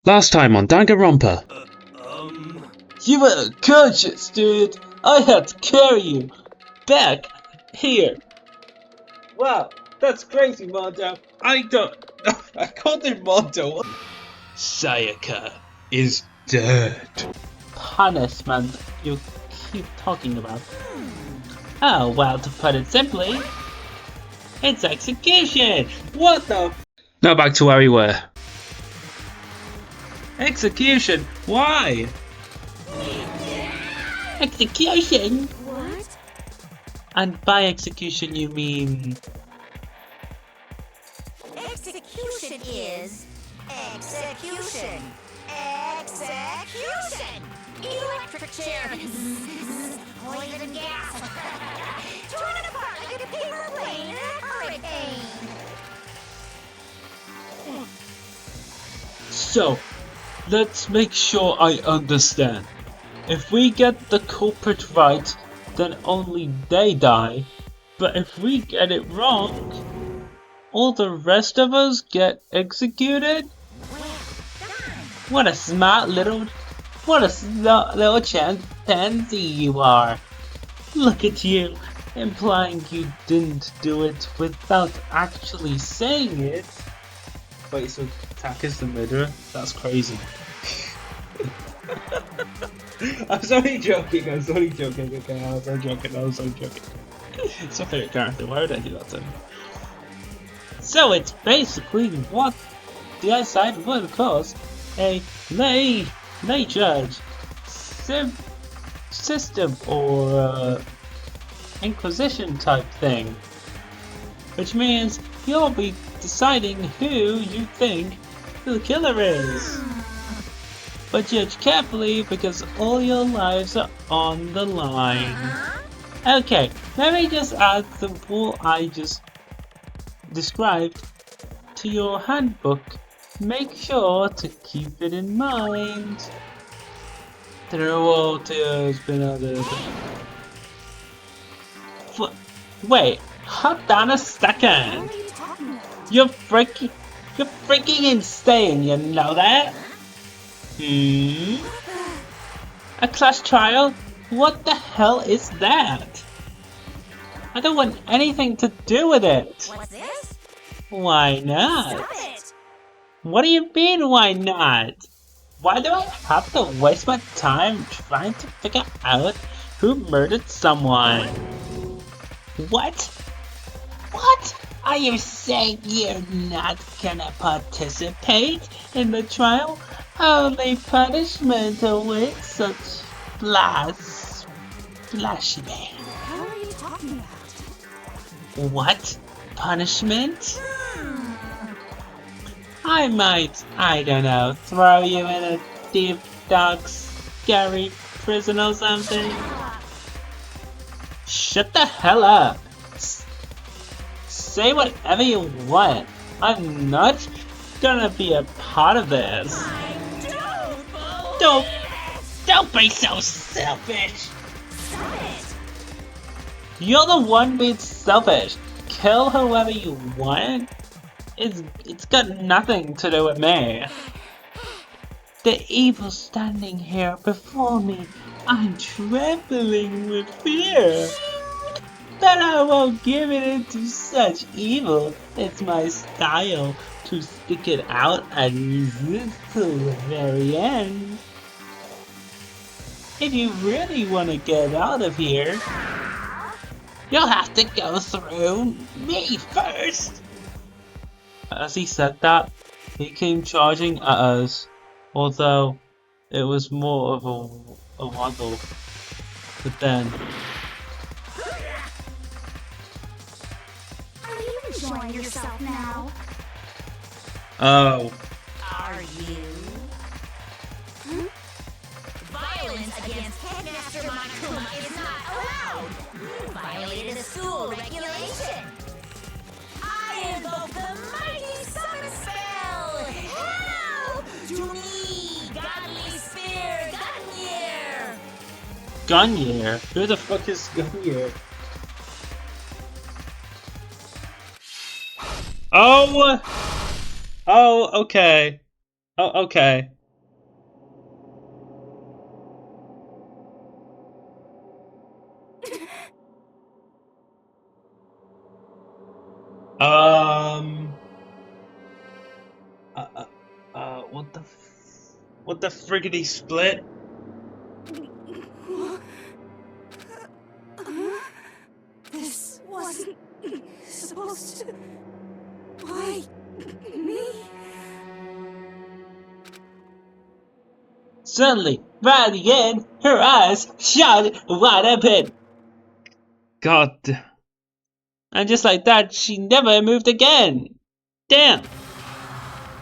Last time on Danganronpa. You were unconscious, dude. I had to carry you back here. Wow, that's crazy, Mondo. I called him Mondo. Sayaka is dead. Punishment you keep talking about. Oh, well, to put it simply, it's execution. What the? Now back to where we were. Execution? Why? Execution? What? And by execution you mean... Execution is execution. Execution. Electric chair. Poison gas. Torn it apart like a paper plane in a hurricane. So, let's make sure I understand. If we get the culprit right, then only they die. But if we get it wrong, all the rest of us get executed? What a smart little chimpanzee you are. Look at you, implying you didn't do it without actually saying it. Wait, so Taka's the murderer? That's crazy. I'm only joking, okay, I was joking. It's my favorite character, why would I do that to him? So it's basically what the outside would call a lay judge system or inquisition type thing. Which means you'll be deciding who you think the killer is. But judge carefully because all your lives are on the line. Okay, let me just add the rule I just described to your handbook. Make sure to keep it in mind. Through all tears been other. Wait, hold on a second. What are you talking about? You're freaking insane, you know that? A class trial? What the hell is that? I don't want anything to do with it. What's this? Why not? Stop it! What do you mean, why not? Why do I have to waste my time trying to figure out who murdered someone? What? What? Are you saying you're not gonna participate in the trial? Only punishment awaits such blasphemy. What are you talking about? What? Punishment? I might, I don't know, throw you in a deep, dark, scary prison or something. Shut the hell up. Say whatever you want. I'm not gonna be a part of this. Don't be so selfish. Stop it! You're the one being selfish. Kill whoever you want. It's got nothing to do with me. The evil standing here before me, I'm trembling with fear. But I won't give it into such evil. It's my style to stick it out and resist till the very end. If you really want to get out of here, you'll have to go through me first. As he said that, he came charging at us, although it was more of a waddle. But then... Are you enjoying yourself now? Oh. Are you? Violence against Headmaster Monokuma is not allowed! You violated a school regulation! I invoke the mighty summon spell! Help! To me, godly spear, Gunyear! Gunyear? Who the fuck is Gunyear? Oh! Oh, okay. Oh, okay. Um. What the friggity split? This wasn't supposed to. Why me? Suddenly, right at the end, her eyes shot wide open. God. And just like that, she never moved again. Damn.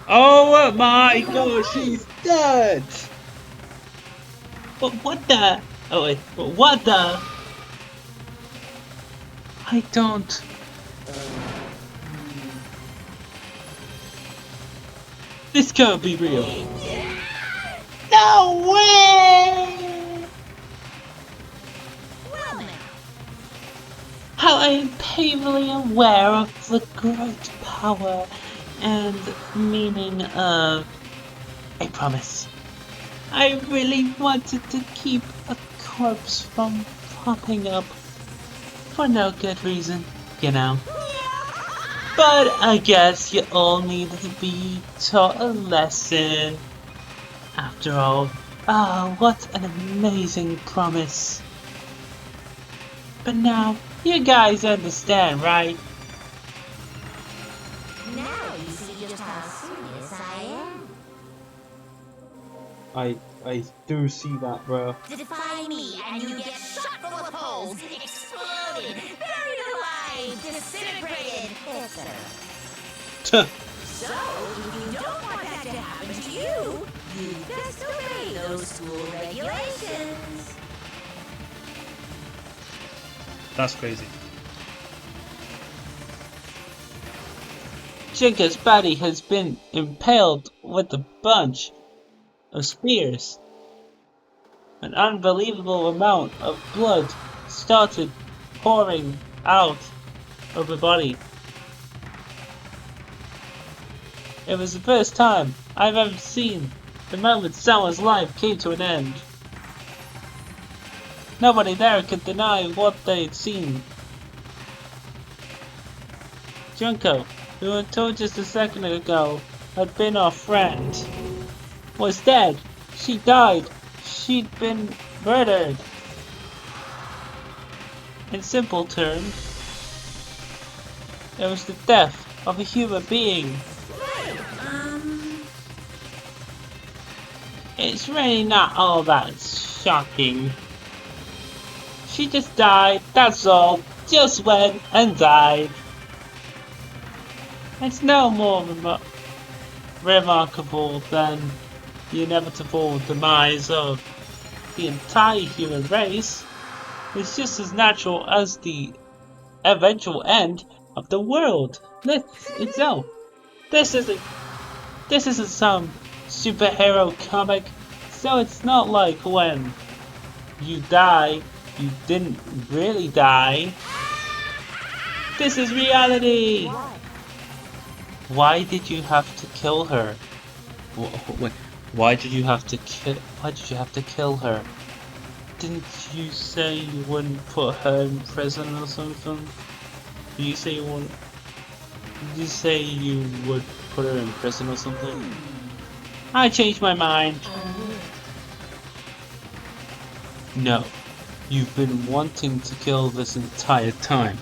Oh my god, she's dead. But what the? Oh wait, but what the? I don't. This can't be real. No way! Well now. How I am painfully aware of the great power and meaning of a promise. I really wanted to keep a corpse from popping up for no good reason, you know. But I guess you all needed to be taught a lesson. After all, what an amazing promise. But now, you guys understand, right? Now you see just how serious I am. I do see that, bro. Defy me and you get shot full of holes, exploded, buried alive, disintegrated, etc. So, if you don't want that to happen to you, you best obey those school regulations. That's crazy. Jinka's body has been impaled with a bunch of spears. An unbelievable amount of blood started pouring out of her body. It was the first time I've ever seen the moment someone's life came to an end. Nobody there could deny what they'd seen. Junko, who until just a second ago had been our friend, was dead. She died. She'd been murdered. In simple terms, it was the death of a human being. It's really not all that shocking. She just died, that's all. Just went and died. It's no more remarkable than the inevitable demise of the entire human race. It's just as natural as the eventual end of the world itself. This isn't some superhero comic, so it's not like when you die, you didn't really die. This is reality! Why did you have to kill her? Wait, Why did you have to kill her? Didn't you say you wouldn't put her in prison or something? Did you say you would put her in prison or something? I changed my mind. No. You've been wanting to kill this entire time.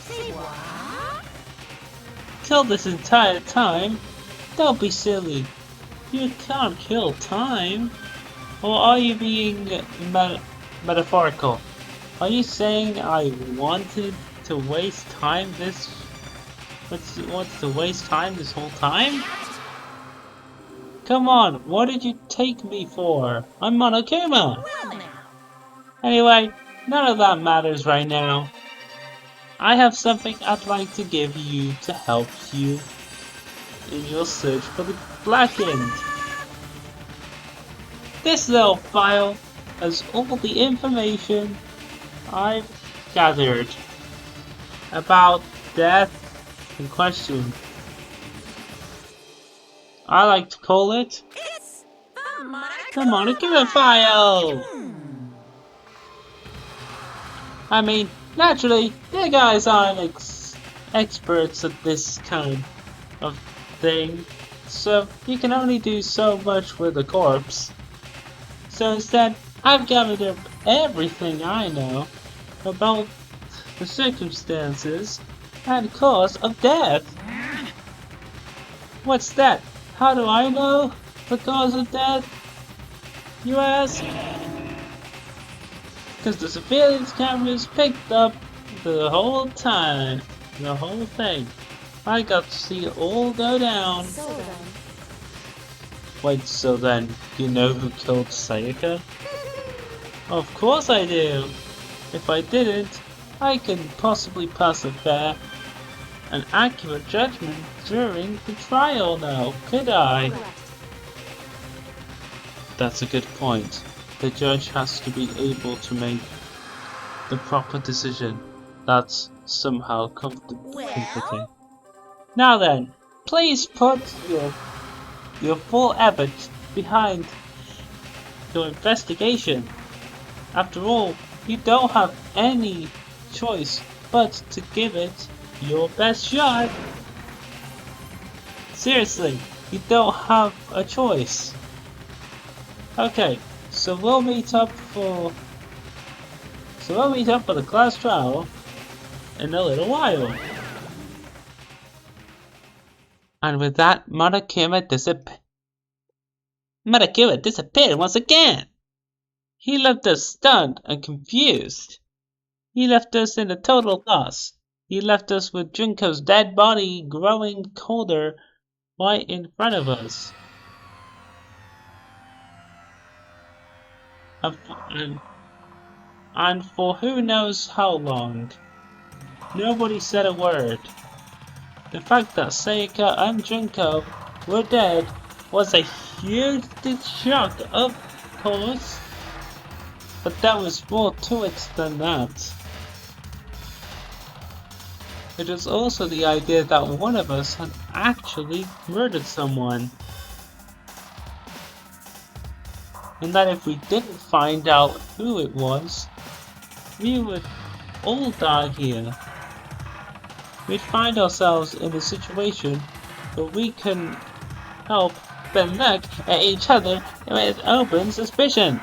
Say what? Kill this entire time? Don't be silly. You can't kill time. Or are you being metaphorical? Are you saying I wanted to waste time this... What's to waste time this whole time? Come on, what did you take me for? I'm Monokuma! Well now. Anyway, none of that matters right now. I have something I'd like to give you to help you in your search for the Blackened. This little file has all the information I've gathered about death in question. I like to call it It's the the Monokuma file. I mean, naturally, you guys aren't experts at this kind of thing, so you can only do so much with a corpse. So instead, I've gathered up everything I know about the circumstances and cause of death. What's that? How do I know the cause of death, you ask? Because the surveillance cameras picked up the whole time, the whole thing. I got to see it all go down. So then. Wait, so then, you know who killed Sayaka? Of course I do! If I didn't, I couldn't possibly pass a fair and accurate judgment during the trial now, could I? Correct. That's a good point. The judge has to be able to make the proper decision. That's somehow comforting. Now then, please put your full effort behind your investigation. After all, you don't have any choice but to give it your best shot. Seriously, you don't have a choice. Okay, so we'll meet up for the class trial in a little while. And with that, Monokuma disappeared once again. He left us stunned and confused. He left us in a total loss. He left us with Junko's dead body growing colder right in front of us. And for who knows how long. Nobody said a word. The fact that Sayaka and Junko were dead was a huge shock, of course. But there was more to it than that. It was also the idea that one of us had actually murdered someone. And that if we didn't find out who it was, we would all die here. We'd find ourselves in a situation where we couldn't help but look at each other with open suspicion.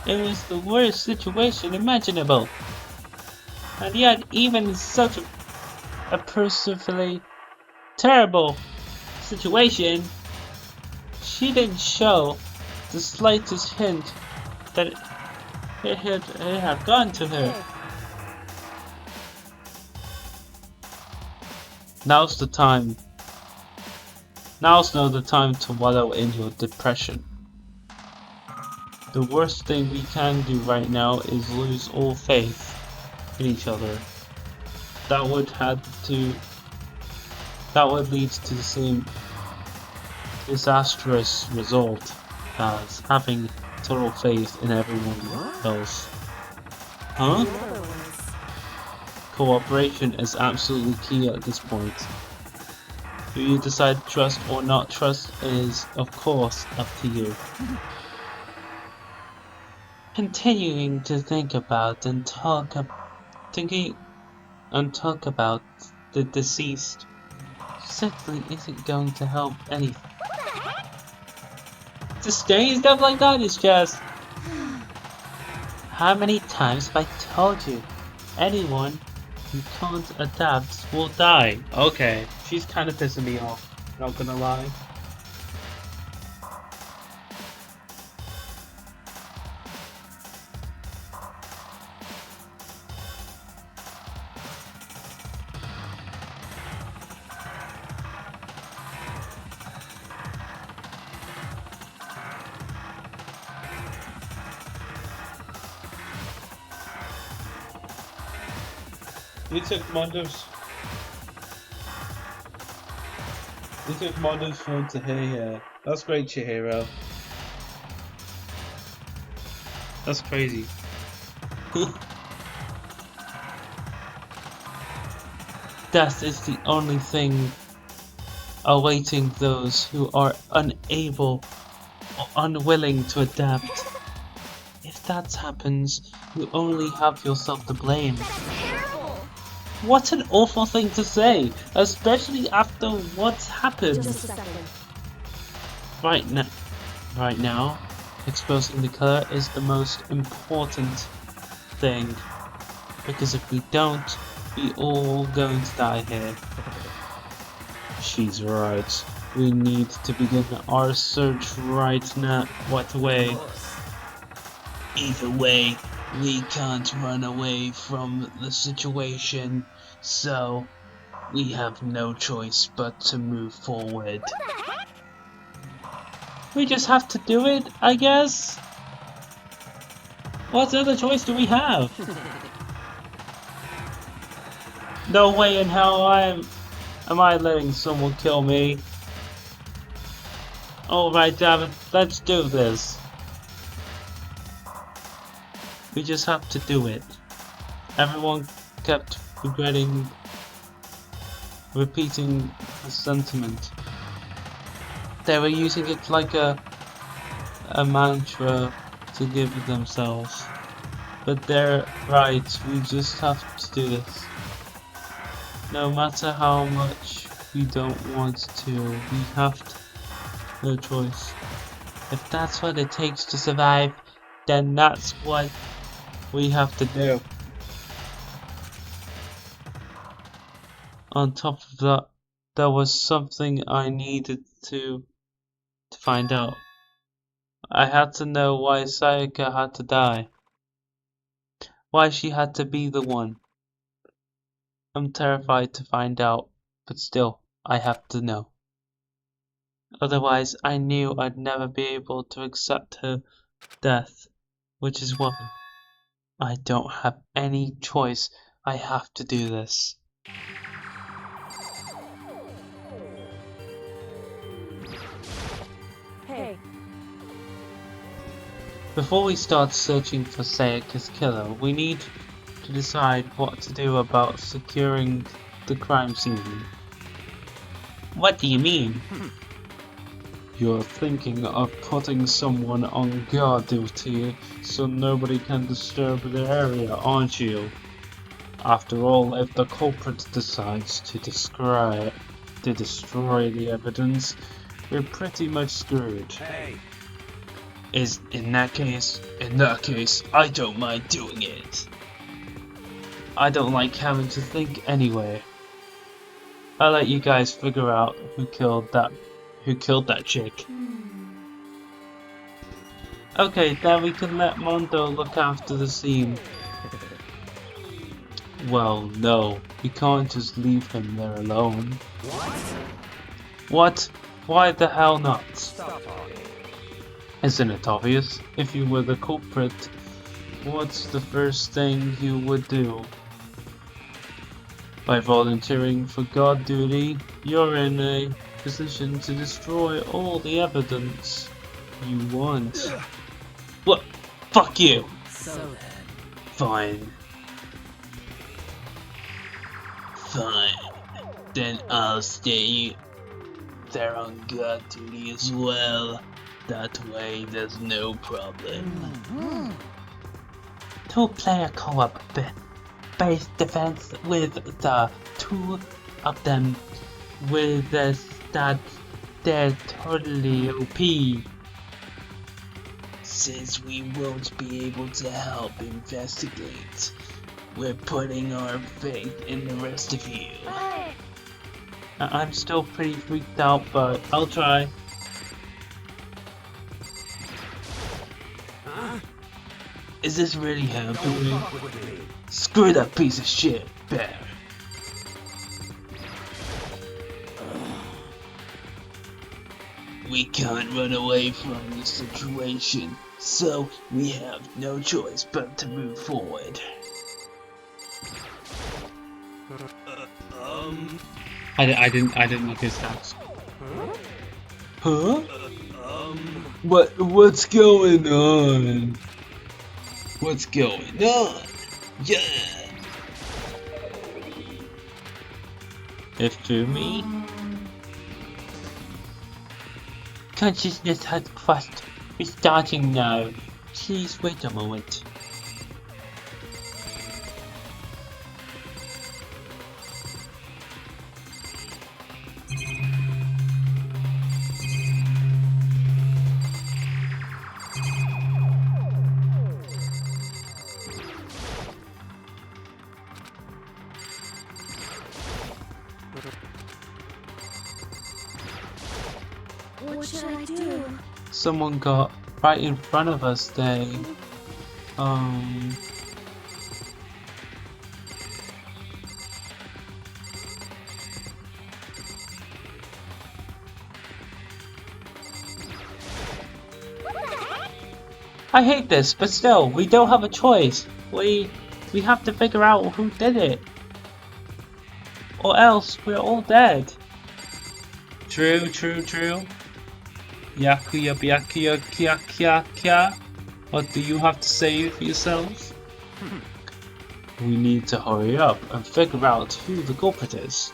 It was the worst situation imaginable. And yet, even in such a personally terrible situation, she didn't show the slightest hint that it had gone to her. Now's the time. Now's not the time to wallow in your depression. The worst thing we can do right now is lose all faith in each other. That would lead to the same disastrous result as having total faith in everyone else. Huh? Cooperation is absolutely key at this point. Who you decide to trust or not trust is, of course, up to you. Continuing to think about and talk about the deceased simply isn't going to help anything. Just saying stuff like that is just... How many times have I told you? Anyone who can't adapt will die. Okay, she's kind of pissing me off, not gonna lie. You took Mondo's phone to here. That's great, Chihiro. That's crazy. Death is the only thing awaiting those who are unable or unwilling to adapt. If that happens, you only have yourself to blame. That's terrible. What an awful thing to say, especially after what's happened. Just a second. Right now, exposing the killer is the most important thing. Because if we don't, we all going to die here. She's right. We need to begin our search right now, right away. Either way, we can't run away from the situation, so we have no choice but to move forward. We just have to do it, I guess? What other choice do we have? No way in hell am I letting someone kill me. Alright, damn it, let's do this. We just have to do it. Everyone kept repeating the sentiment. They were using it like a mantra to give themselves. But they're right, we just have to do this. No matter how much we don't want to, we have to. No choice. If that's what it takes to survive, then that's what we have to do. On top of that, there was something I needed to find out. I had to know why Sayaka had to die. Why she had to be the one. I'm terrified to find out, but still, I have to know. Otherwise, I knew I'd never be able to accept her death, which is why I don't have any choice. I have to do this. Hey, Before we start searching for Sayaka's killer, we need to decide what to do about securing the crime scene. What do you mean? You're thinking of putting someone on guard duty so nobody can disturb the area, aren't you? After all, if the culprit decides to destroy the evidence, we're pretty much screwed. Hey, In that case, I don't mind doing it. I don't like having to think anyway. I'll let you guys figure out who killed that chick. Okay, then we can let Mondo look after the scene. Well, no, we can't just leave him there alone. What? Why the hell not? stop talking. Isn't it obvious? If you were the culprit, what's the first thing you would do? By volunteering for guard duty, you're in a position to destroy all the evidence you want. What? Fuck you! so then. Fine. Then I'll stay there on guard duty as well. That way there's no problem. Two-player co-op base defense with the two of them with the stats they're totally OP. Since we won't be able to help investigate, we're putting our faith in the rest of you. I'm still pretty freaked out, but I'll try. Is this really happening? Screw that piece of shit, Bear. We can't run away from the situation, so we have no choice but to move forward. I didn't look his stats. Huh? What's going on? What's going on? Yeah. If to me, Consciousness has crossed. Restarting now. Please wait a moment. What should I do? Someone got right in front of us there. I hate this, but still, we don't have a choice. We have to figure out who did it. Or else we're all dead. True. Yakuya byakuya kya kya kya. What do you have to say for yourselves? We need to hurry up and figure out who the culprit is.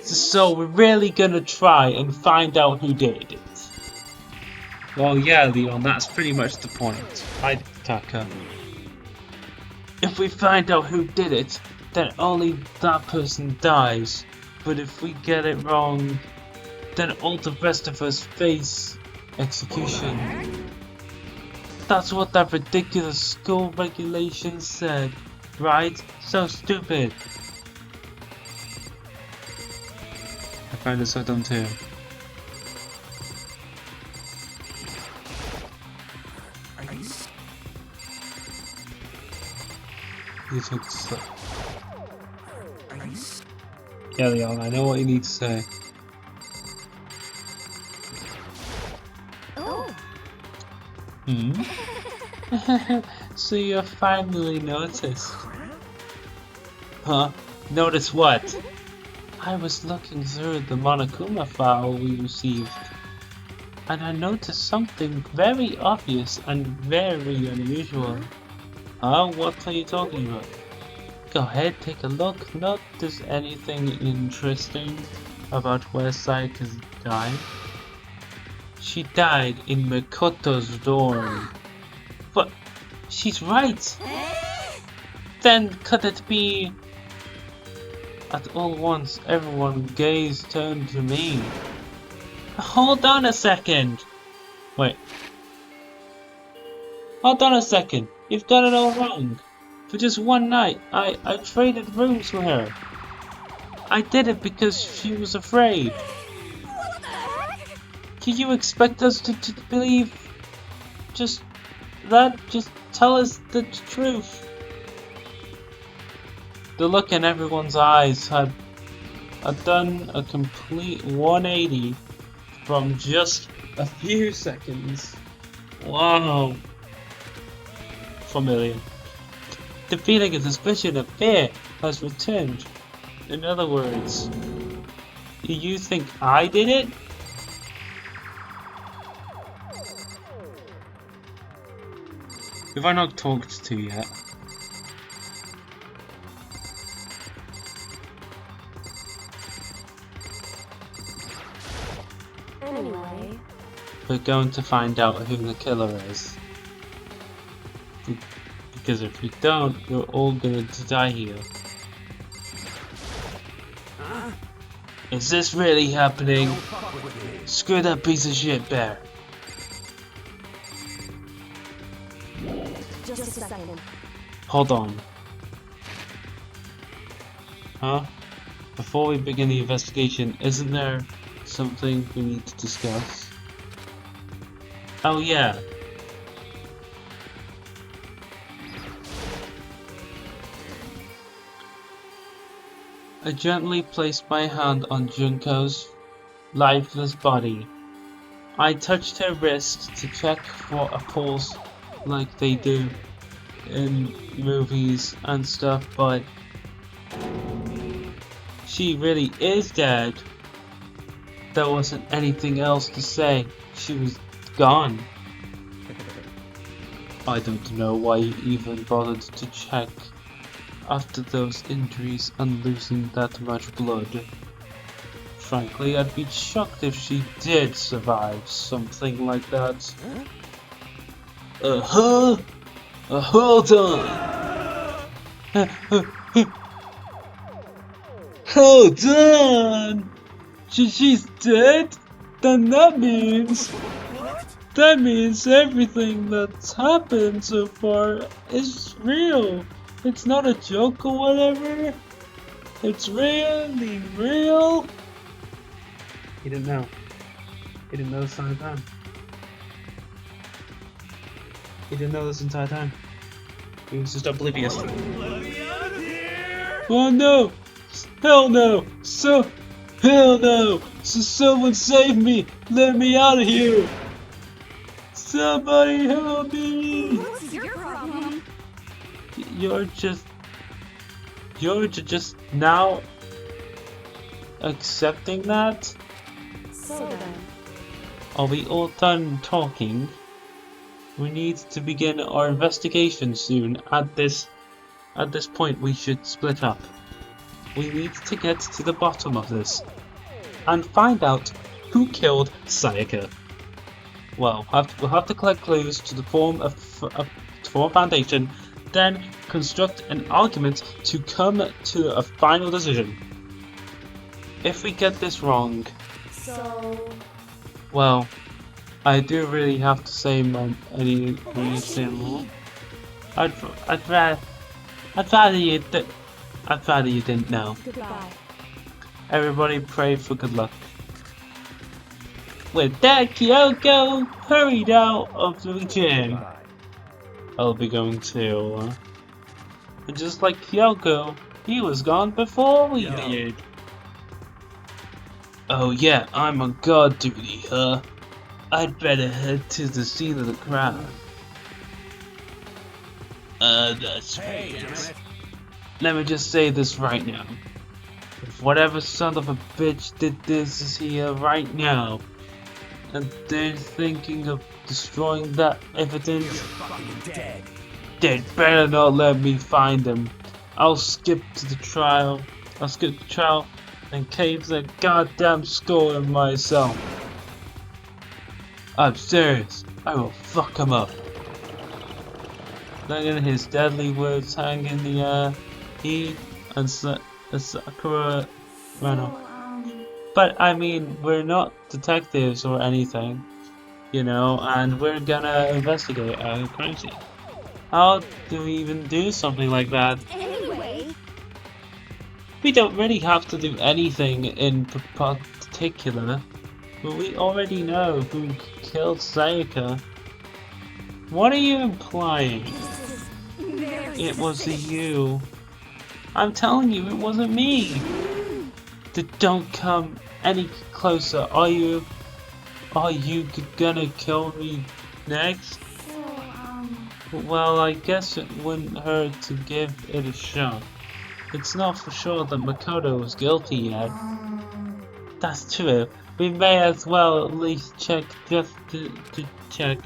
So we're really gonna try and find out who did it. Well, yeah, Leon, that's pretty much the point. Right, Taka? If we find out who did it, then only that person dies. But if we get it wrong, then all the rest of us face execution. That's what that ridiculous school regulation said, right? So stupid. I find it so dumb too. You took so. Yeah, Leon, I know what you need to say. Oh, So you finally noticed. Huh? Notice what? I was looking through the Monokuma file we received, and I noticed something very obvious and very unusual. What are you talking about? Go ahead, take a look. Not there's anything interesting about where Sayaka died. She died in Makoto's dorm. But she's right. Then could it be? At all once, everyone's gaze turned to me. Hold on a second. Wait. Hold on a second. You've done it all wrong. For just one night, I traded rooms with her. I did it because she was afraid. Can you expect us to believe just that? Just tell us the truth. The look in everyone's eyes had done a complete 180 from just a few seconds. Wow. Familiar. The feeling of suspicion and fear has returned. In other words, do you think I did it? Have I not talked to yet? anyway. We're going to find out who the killer is. Because if we don't, we're all going to die here. Is this really happening? Screw that piece of shit, Bear. Just a second. Hold on. Huh? Before we begin the investigation, isn't there something we need to discuss? Oh yeah. I gently placed my hand on Junko's lifeless body. I touched her wrist to check for a pulse like they do in movies and stuff, but she really is dead. There wasn't anything else to say. She was gone. I don't know why you even bothered to check after those injuries and losing that much blood. Frankly, I'd be shocked if she did survive something like that. Uh-huh! Hold on! Hold on! She's dead? Then that means everything that's happened so far is real. It's not a joke or whatever. It's really real. He didn't know. He didn't know this entire time. He didn't know this entire time. He was just oblivious. Oh no! Hell no! Hell no! So someone save me! Let me out of here! Somebody help me! What's your problem? You're just now accepting that? So then. Are we all done talking? We need to begin our investigation soon. At this point, we should split up. We need to get to the bottom of this and find out who killed Sayaka. Well, we'll have to collect clues to form a foundation, then construct an argument to come to a final decision. If we get this wrong, So. well, I do really have to say anything more. I'd rather you didn't know. Goodbye. Everybody pray for good luck. With that, Kyoko hurried out of the gym. I'll be going too. And just like Kyoko, he was gone before we did. Oh yeah, I'm on guard duty, huh? I'd better head to the scene of the crime. That's right. Let me just say this right now. If whatever son of a bitch did this is here right now, and they're thinking of destroying that evidence, they better not let me find them. I'll skip the trial and cave the goddamn skull in myself. I'm serious, I will fuck him up. Look at his deadly words hang in the air. He and Sakura ran off. But I mean, we're not detectives or anything, you know, and we're gonna investigate a crime scene. How do we even do something like that? Anyway. We don't really have to do anything in particular, but we already know who killed Sayaka. What are you implying? It was you. I'm telling you, it wasn't me. Don't come any closer. Are you gonna kill me next? Well, I guess it wouldn't hurt to give it a shot. It's not for sure that Makoto was guilty yet. That's true. We may as well at least check just to check.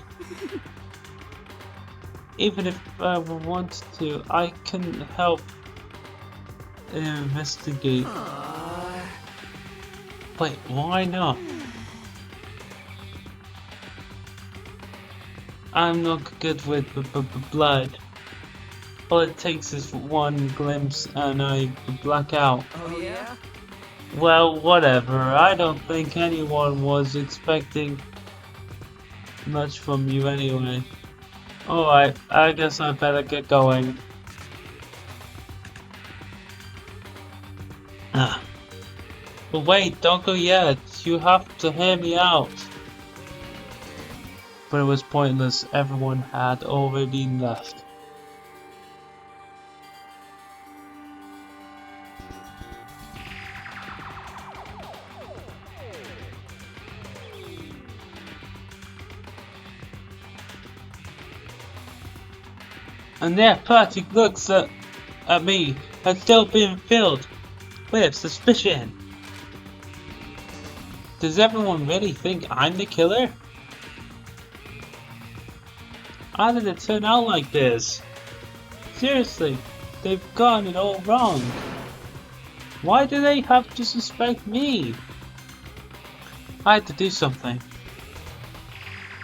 Even if I wanted to, I can help investigate. Wait, why not? I'm not good with blood. All it takes is one glimpse and I black out. Oh yeah? Well, whatever. I don't think anyone was expecting much from you anyway. Alright, I guess I better get going. But wait, don't go yet. You have to hear me out. But it was pointless. Everyone had already left. And their party looks at me as still being filled with suspicion. Does everyone really think I'm the killer? How did it turn out like this? Seriously, they've gotten it all wrong. Why do they have to suspect me? I had to do something.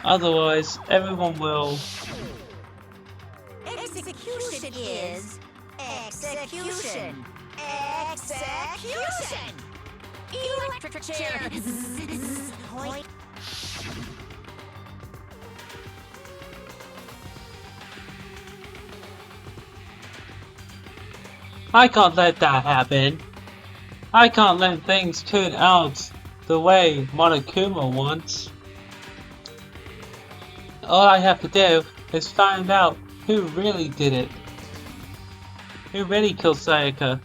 Otherwise, everyone will... Execution is execution. Execution. Electric chair. Point. I can't let that happen. I can't let things turn out the way Monokuma wants. All I have to do is find out who really did it. Who really killed Sayaka.